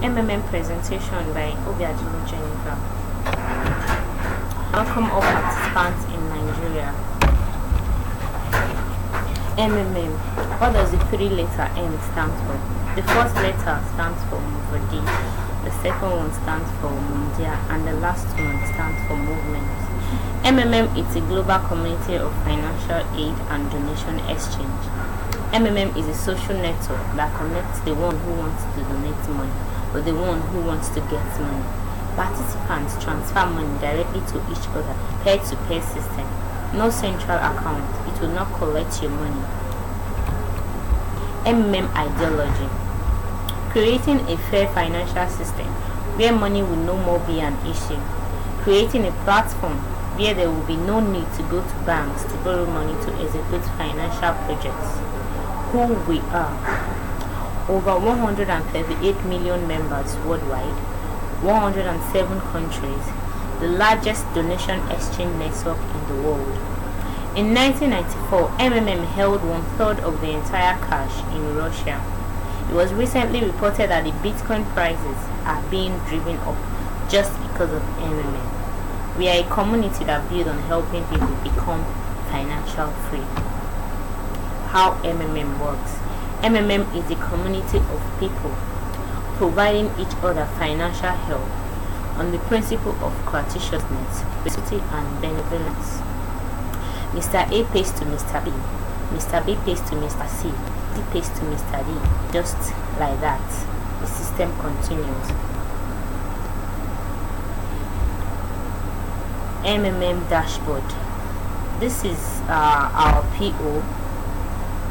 MMM presentation by Obiadulo Jennifer. Welcome all participants in Nigeria. MMM. What does the three-letter M stand for? The first letter stands for Muvadi, the second one stands for Mundia, and the last one stands for Movement. MMM is a global community of financial aid and donation exchange. MMM is a social network that connects the one who wants to donate money with the one who wants to get money. Participants transfer money directly to each other, peer-to-peer system. No central account, it will not collect your money. MMM ideology. Creating a fair financial system where money will no more be an issue. Creating a platform where there will be no need to go to banks to borrow money to execute financial projects. Who we are. Over 138 million members worldwide, 107 countries, the largest donation exchange network in the world. In 1994, MMM held 1/3 of the entire cash in Russia. It was recently reported that the Bitcoin prices are being driven up just because of MMM. We are a community that builds on helping people become financial free. How MMM works. MMM is a community of people providing each other financial help on the principle of courteousness, reciprocity, and benevolence. Mr. A pays to Mr. B, Mr. B pays to Mr. C, D pays to Mr. D. Just like that, the system continues. MMM dashboard. This is our PO.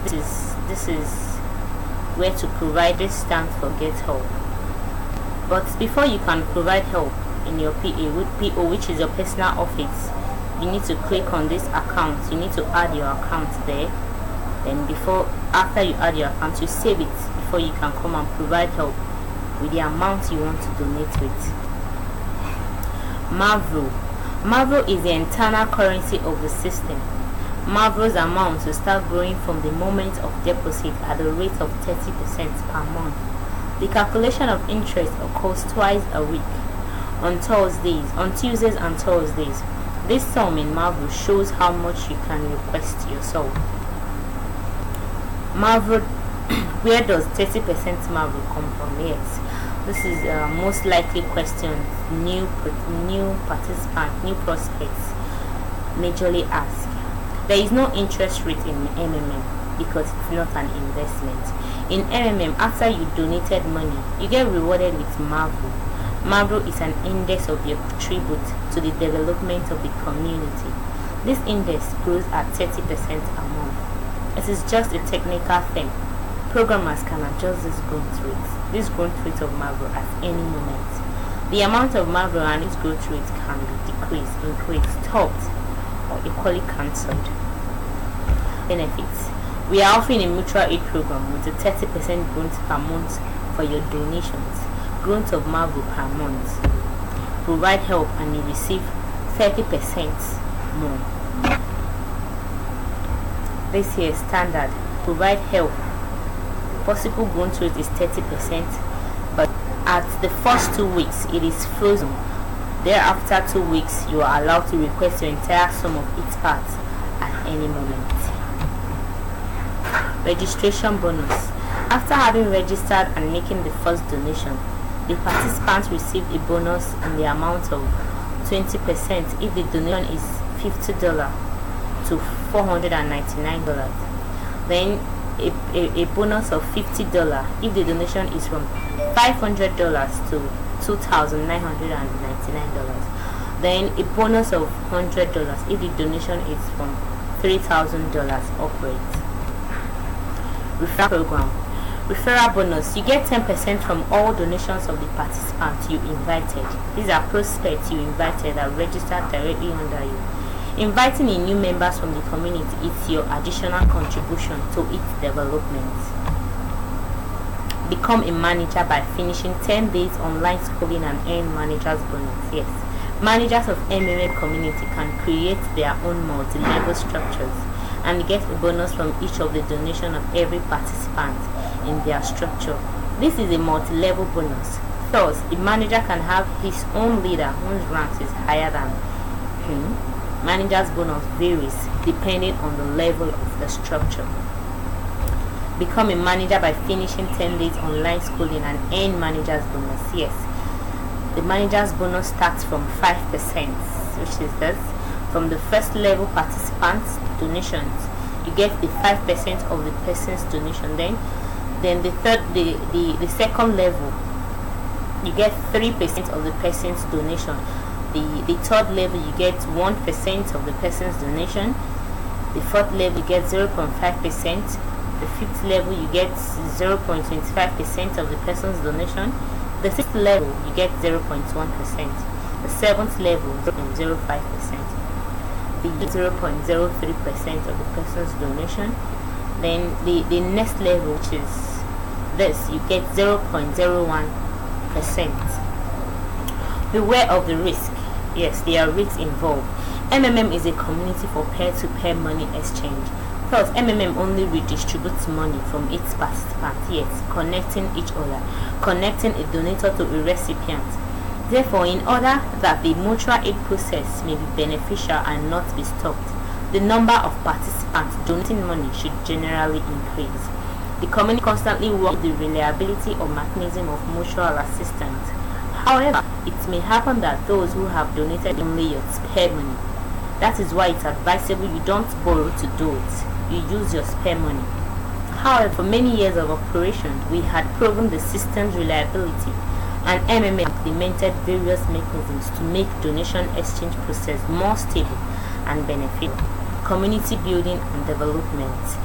This is where to provide. This stands for get help. But before you can provide help in your PO, which is your personal office, you need to click on this account. You need to add your account there. Then after you add your account, you save it before you can come and provide help with the amount you want to donate with. Mavro. Mavro is the internal currency of the system. Mavro's amount will start growing from the moment of deposit at the rate of 30% per month. The calculation of interest occurs twice a week, on Tuesdays and Thursdays. This sum in Mavro shows how much you can request yourself. Mavro, where does 30% Mavro come from? Yes, this is most likely question new participants, new prospects majorly ask. There is no interest rate in MMM because it's not an investment. In MMM, after you donated money, you get rewarded with Mavro. Mavro is an index of your contribute to the development of the community. This index grows at 30% a month. It is just a technical thing. Programmers can adjust this growth rate of Mavro at any moment. The amount of Mavro and its growth rate can be decreased, increased, stopped, or equally cancelled. Benefits. We are offering a mutual aid program with a 30% growth per month for your donations. Growth of Mavro per month. Provide help and you receive 30% more. This here is standard. Provide help. Possible growth rate is 30%, but at the first 2 weeks it is frozen. Thereafter 2 weeks you are allowed to request your entire sum of its parts at any moment. Registration bonus. After having registered and making the first donation, the participants receive a bonus in the amount of 20% if the donation is $50 to $499. Then a bonus of $50 if the donation is from $500 to $2,999. Then a bonus of $100 if the donation is from $3,000 upwards. Referral program. Referral bonus. You get 10% from all donations of the participants you invited. These are prospects you invited that registered directly under you. Inviting in new members from the community is your additional contribution to its development. Become a manager by finishing 10 days online schooling and earn manager's bonus. Yes, managers of MMA community can create their own multi-level structures and get a bonus from each of the donation of every participant in their structure This is a multi-level bonus. Thus, a manager can have his own leader whose rank is higher than him. Manager's bonus varies depending on the level of the structure. Become a manager by finishing 10 days online schooling and earn manager's bonus. Yes, the manager's bonus starts from 5%, which is this. From the first level participants' donations, you get the 5% of the person's donation. Then the second level, you get 3% of the person's donation. The third level, you get 1% of the person's donation. The fourth level, you get 0.5%. The fifth level, you get 0.25% of the person's donation. The sixth level, you get 0.1%. The seventh level, 0.05%. The 0.03% of the person's donation. Then the next level, which is this, you get 0.01%. Beware of the risk. Yes, there are risks involved. MMM is a community for peer-to-peer money exchange. Thus, MMM only redistributes money from its participants, yes, connecting each other, connecting a donator to a recipient. Therefore, in order that the mutual aid process may be beneficial and not be stopped, the number of participants donating money should generally increase. The community constantly works with the reliability or mechanism of mutual assistance. However, it may happen that those who have donated only your spare money. That is why it's advisable you don't borrow to do it. You use your spare money. However, for many years of operation, we had proven the system's reliability, and MMM implemented various mechanisms to make donation exchange process more stable and beneficial. Community building and development.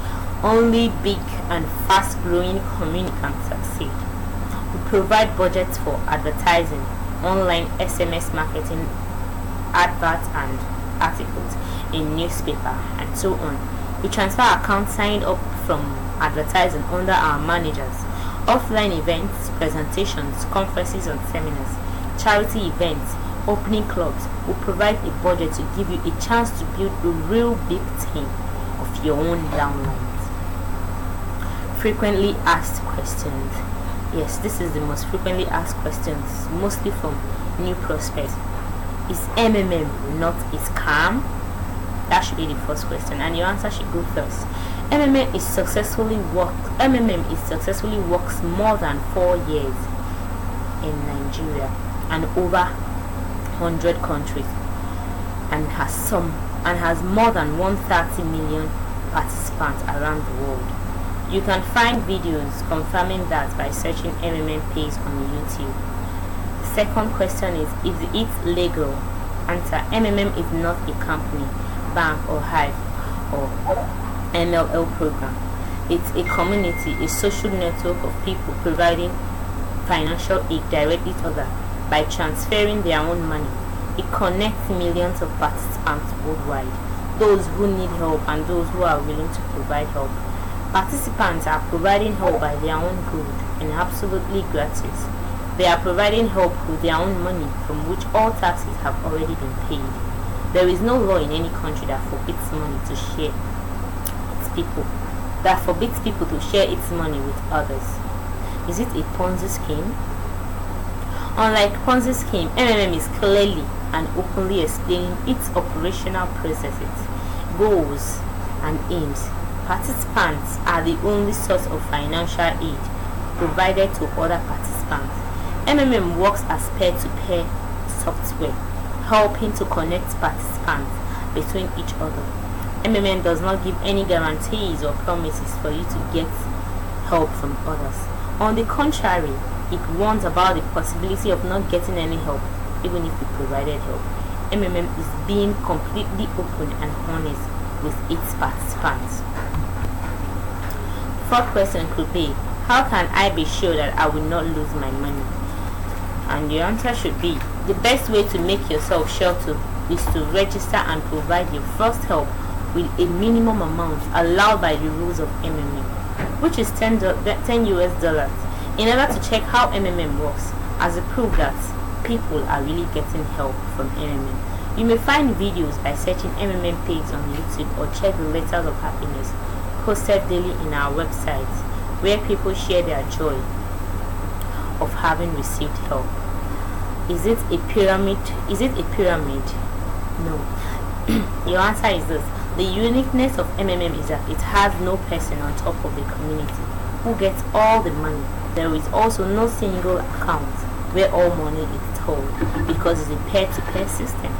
Only big and fast-growing community can succeed. We provide budgets for advertising, online SMS marketing, adverts and articles in newspaper, and so on. We transfer accounts signed up from advertising under our managers. Offline events, presentations, conferences and seminars, charity events, opening clubs will provide a budget to give you a chance to build a real big team of your own downlines. Frequently asked questions. Yes, this is the most frequently asked questions, mostly from new prospects. Is MMM not a scam? That should be the first question, and your answer should go first. MMM is successfully works more than 4 years in Nigeria and over 100 countries, and has more than 130 million participants around the world. You can find videos confirming that by searching MMM page on YouTube. The second question is it legal? Answer: MMM is not a company, bank or hive or MLL program. It's a community, a social network of people providing financial aid directly to others by transferring their own money. It connects millions of participants worldwide, those who need help and those who are willing to provide help. Participants are providing help by their own good and absolutely gratis. They are providing help with their own money, from which all taxes have already been paid. There is no law in any country that forbids people to share its money with others. Is it a Ponzi scheme? Unlike Ponzi scheme, MMM is clearly and openly explaining its operational processes, goals, and aims. Participants are the only source of financial aid provided to other participants. MMM works as peer-to-peer software, helping to connect participants between each other. MMM does not give any guarantees or promises for you to get help from others. On the contrary, it warns about the possibility of not getting any help, even if you provided help. MMM is being completely open and honest with its participants. Fourth question could be, how can I be sure that I will not lose my money? And the answer should be, the best way to make yourself sure is to register and provide your first help with a minimum amount allowed by the rules of MMM, which is $10 US, in order to check how MMM works as a proof that people are really getting help from MMM. You may find videos by searching MMM page on YouTube or check the Letters of Happiness posted daily in our website, where people share their joy of having received help. Is it a pyramid? No. Your answer is this. The uniqueness of MMM is that it has no person on top of the community who gets all the money. There is also no single account where all money is held, because it's a peer-to-peer system.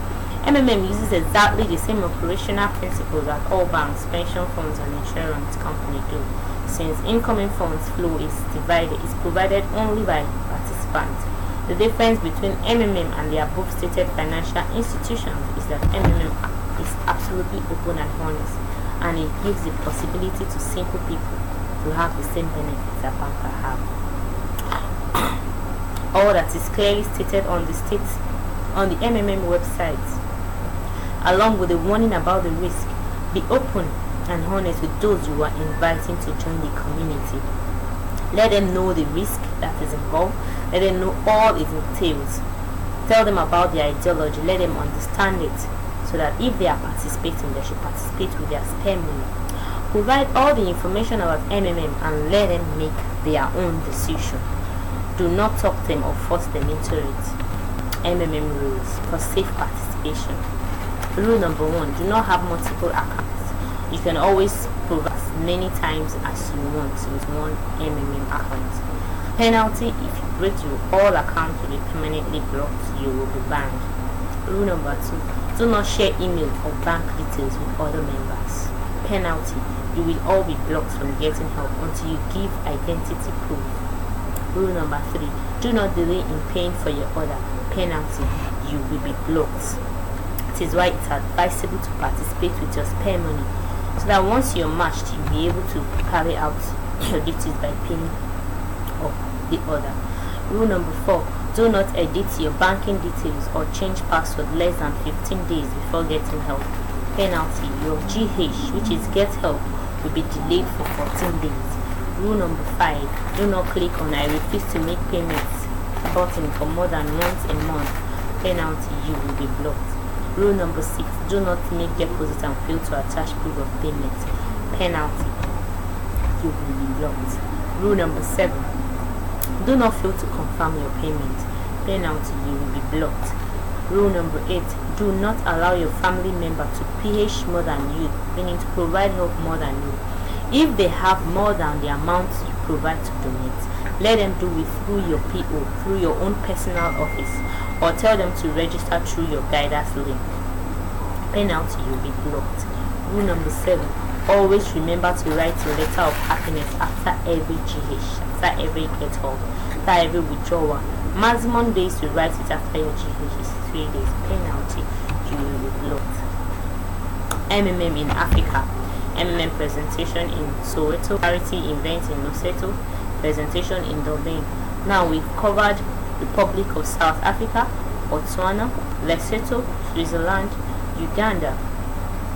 MMM uses exactly the same operational principles that all banks, pension funds and insurance companies do, since incoming funds flow is provided only by participants. The difference between MMM and the above stated financial institutions is that MMM is absolutely open and honest, and it gives the possibility to simple people to have the same benefits that banks have. All that is clearly stated on the MMM website, along with the warning about the risk. Be open and honest with those you are inviting to join the community. Let them know the risk that is involved. Let them know all it entails. Tell them about the ideology. Let them understand it, so that if they are participating, they should participate with their spare money. Provide all the information about MMM and let them make their own decision. Do not talk them or force them into it. MMM rules for safe participation. Rule number 1: do not have multiple accounts. You can always provide as many times as you want with one MMM account. Penalty: if you break your all accounts will be permanently blocked. You will be banned. Rule number 2: do not share email or bank details with other members. Penalty: you will all be blocked from getting help until you give identity proof. Rule number 3: do not delay in paying for your order. Penalty: you will be blocked. It is why it's advisable to participate with your spare money, so that once you're matched, you'll be able to carry out your duties by paying off the order. Rule number 4: do not edit your banking details or change password less than 15 days before getting help. Penalty: your GH, which is get help, will be delayed for 14 days. Rule number 5: do not click on I refuse to make payments button for more than once a month. Penalty: you will be blocked. Rule number 6: do not make deposit and fail to attach proof of payment. Penalty: you will be blocked. Rule number 7: do not fail to confirm your payment. Penalty: you will be blocked. Rule number 8: do not allow your family member to PH more than you, meaning to provide help more than you. If they have more than the amount you provide to donate, let them do it through your PO, through your own personal office, or tell them to register through your guidance link. Penalty: you will be blocked. Rule number 7: always remember to write a letter of happiness after every GH, after every get help, after every withdrawal. Maximum days to write it after your GH is 3 days. Penalty: you will be blocked. MMM in Africa. MMM presentation in Soweto, charity event in Lesotho, presentation in Dublin. Now we've covered Republic of South Africa, Botswana, Lesotho, Switzerland, Uganda,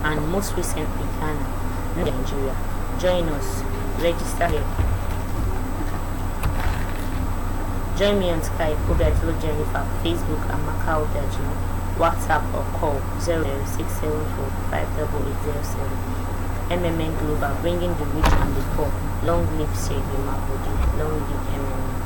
and most recently Ghana, Nigeria. Join us. Register here. Join me on Skype, Obiajulu Jennifer, Facebook, Amaka Obiajulu, WhatsApp or call 00674588807. MMN Global, bringing the rich and the poor. Long live Savior Mahmoudi. Long live MMN.